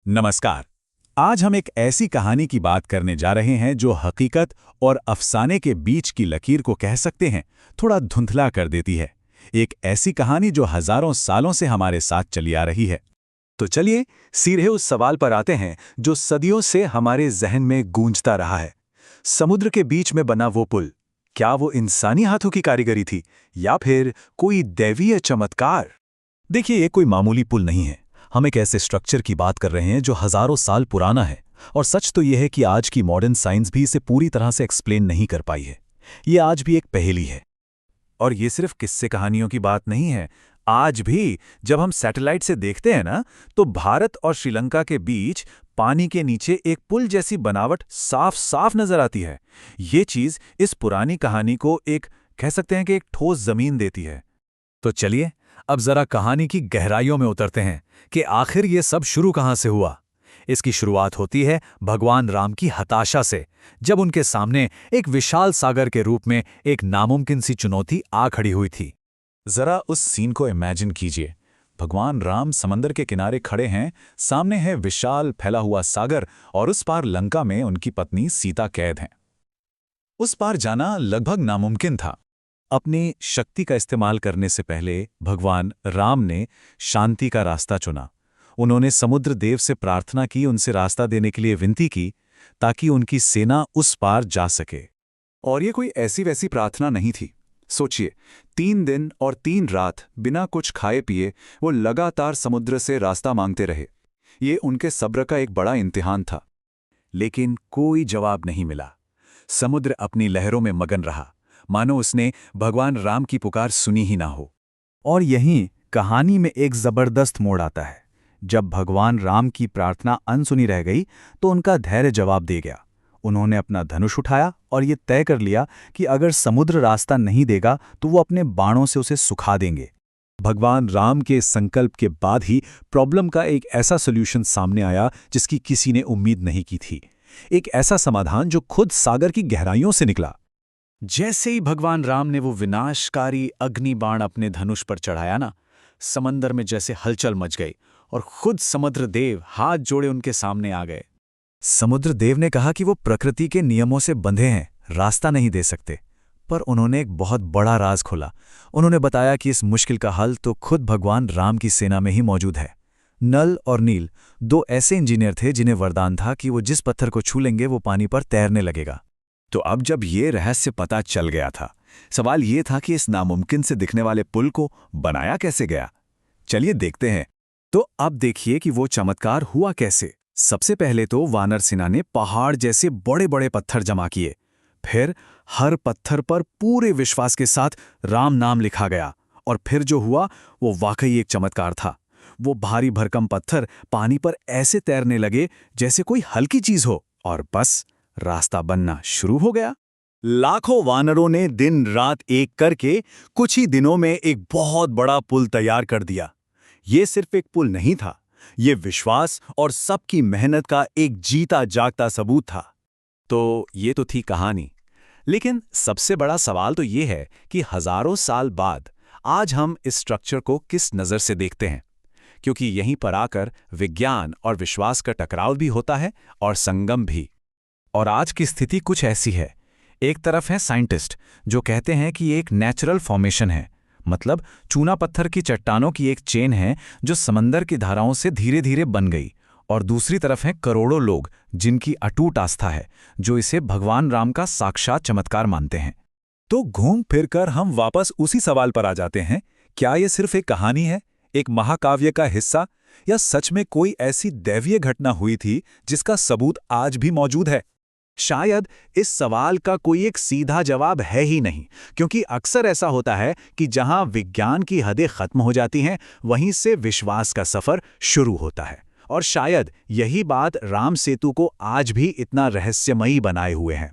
नमस्कार। आज हम एक ऐसी कहानी की बात करने जा रहे हैं जो हकीकत और अफसाने के बीच की लकीर को कह सकते हैं थोड़ा धुंधला कर देती है। एक ऐसी कहानी जो हजारों सालों से हमारे साथ चली आ रही है। तो चलिए सीधे उस सवाल पर आते हैं जो सदियों से हमारे जहन में गूंजता रहा है। समुद्र के बीच में बना वो पुल, क्या वो इंसानी हाथों की कारीगरी थी या फिर कोई दैवीय चमत्कार? देखिए, ये कोई मामूली पुल नहीं है। हम एक ऐसे स्ट्रक्चर की बात कर रहे हैं जो हजारों साल पुराना है। और सच तो यह है कि आज की मॉडर्न साइंस भी इसे पूरी तरह से एक्सप्लेन नहीं कर पाई है। ये आज भी एक पहेली है। और ये सिर्फ किस्से कहानियों की बात नहीं है। आज भी जब हम सैटेलाइट से देखते हैं ना, तो भारत और श्रीलंका के बीच पानी के नीचे एक पुल जैसी बनावट साफ साफ नजर आती है। ये चीज इस पुरानी कहानी को एक कह सकते हैं कि एक ठोस जमीन देती है। तो चलिए अब जरा कहानी की गहराइयों में उतरते हैं कि आखिर ये सब शुरू कहां से हुआ। इसकी शुरुआत होती है भगवान राम की हताशा से, जब उनके सामने एक विशाल सागर के रूप में एक नामुमकिन सी चुनौती आ खड़ी हुई थी। जरा उस सीन को इमेजिन कीजिए। भगवान राम समंदर के किनारे खड़े हैं, सामने है विशाल फैला हुआ सागर और उस पार लंका में उनकी पत्नी सीता कैद हैं। उस पार जाना लगभग नामुमकिन था। अपनी शक्ति का इस्तेमाल करने से पहले भगवान राम ने शांति का रास्ता चुना। उन्होंने समुद्र देव से प्रार्थना की, उनसे रास्ता देने के लिए विनती की ताकि उनकी सेना उस पार जा सके। और ये कोई ऐसी वैसी प्रार्थना नहीं थी। सोचिए, 3 दिन और 3 रात बिना कुछ खाए पिए वो लगातार समुद्र से रास्ता मांगते रहे। ये उनके सब्र का एक बड़ा इम्तिहान था। लेकिन कोई जवाब नहीं मिला। समुद्र अपनी लहरों में मगन रहा, मानो उसने भगवान राम की पुकार सुनी ही ना हो। और यहीं कहानी में एक जबरदस्त मोड़ आता है। जब भगवान राम की प्रार्थना अनसुनी रह गई तो उनका धैर्य जवाब दे गया। उन्होंने अपना धनुष उठाया और ये तय कर लिया कि अगर समुद्र रास्ता नहीं देगा तो वो अपने बाणों से उसे सुखा देंगे। भगवान राम के संकल्प के बाद ही प्रॉब्लम का एक ऐसा सॉल्यूशन सामने आया जिसकी किसी ने उम्मीद नहीं की थी। एक ऐसा समाधान जो खुद सागर की गहराइयों से निकला। जैसे ही भगवान राम ने वो विनाशकारी अग्नि बाण अपने धनुष पर चढ़ाया ना, समंदर में जैसे हलचल मच गई और खुद समुद्र देव हाथ जोड़े उनके सामने आ गए। समुद्र देव ने कहा कि वो प्रकृति के नियमों से बंधे हैं, रास्ता नहीं दे सकते। पर उन्होंने एक बहुत बड़ा राज खोला। उन्होंने बताया कि इस मुश्किल का हल तो खुद भगवान राम की सेना में ही मौजूद है। नल और नील 2 ऐसे इंजीनियर थे जिन्हें वरदान था कि वो जिस पत्थर को छू लेंगे वो पानी पर तैरने लगेगा। तो अब जब ये रहस्य पता चल गया था, सवाल ये था कि इस नामुमकिन से दिखने वाले पुल को बनाया कैसे गया। चलिए देखते हैं। तो अब देखिए कि वो चमत्कार हुआ कैसे। सबसे पहले तो वानर सेना ने पहाड़ जैसे बड़े बड़े पत्थर जमा किए। फिर हर पत्थर पर पूरे विश्वास के साथ राम नाम लिखा गया। और फिर जो हुआ वो वाकई एक चमत्कार था। वो भारी भरकम पत्थर पानी पर ऐसे तैरने लगे जैसे कोई हल्की चीज हो, और बस रास्ता बनना शुरू हो गया। लाखों वानरों ने दिन रात एक करके कुछ ही दिनों में एक बहुत बड़ा पुल तैयार कर दिया। ये सिर्फ एक पुल नहीं था, ये विश्वास और सबकी मेहनत का एक जीता जागता सबूत था। तो ये तो थी कहानी। लेकिन सबसे बड़ा सवाल तो ये है कि हजारों साल बाद आज हम इस स्ट्रक्चर को किस नज़र से देखते हैं। क्योंकि यहीं पर आकर विज्ञान और विश्वास का टकराव भी होता है और संगम भी। और आज की स्थिति कुछ ऐसी है। एक तरफ है साइंटिस्ट जो कहते हैं कि ये एक नेचुरल फॉर्मेशन है, मतलब चूना पत्थर की चट्टानों की एक चेन है जो समंदर की धाराओं से धीरे धीरे बन गई। और दूसरी तरफ है करोड़ों लोग जिनकी अटूट आस्था है, जो इसे भगवान राम का साक्षात चमत्कार मानते हैं। तो घूम फिरकर हम वापस उसी सवाल पर आ जाते हैं, क्या ये सिर्फ एक कहानी है, एक महाकाव्य का हिस्सा, या सच में कोई ऐसी दैवीय घटना हुई थी जिसका सबूत आज भी मौजूद है? शायद इस सवाल का कोई एक सीधा जवाब है ही नहीं, क्योंकि अक्सर ऐसा होता है कि जहां विज्ञान की हदें खत्म हो जाती हैं, वहीं से विश्वास का सफर शुरू होता है। और शायद यही बात राम सेतु को आज भी इतना रहस्यमयी बनाए हुए है।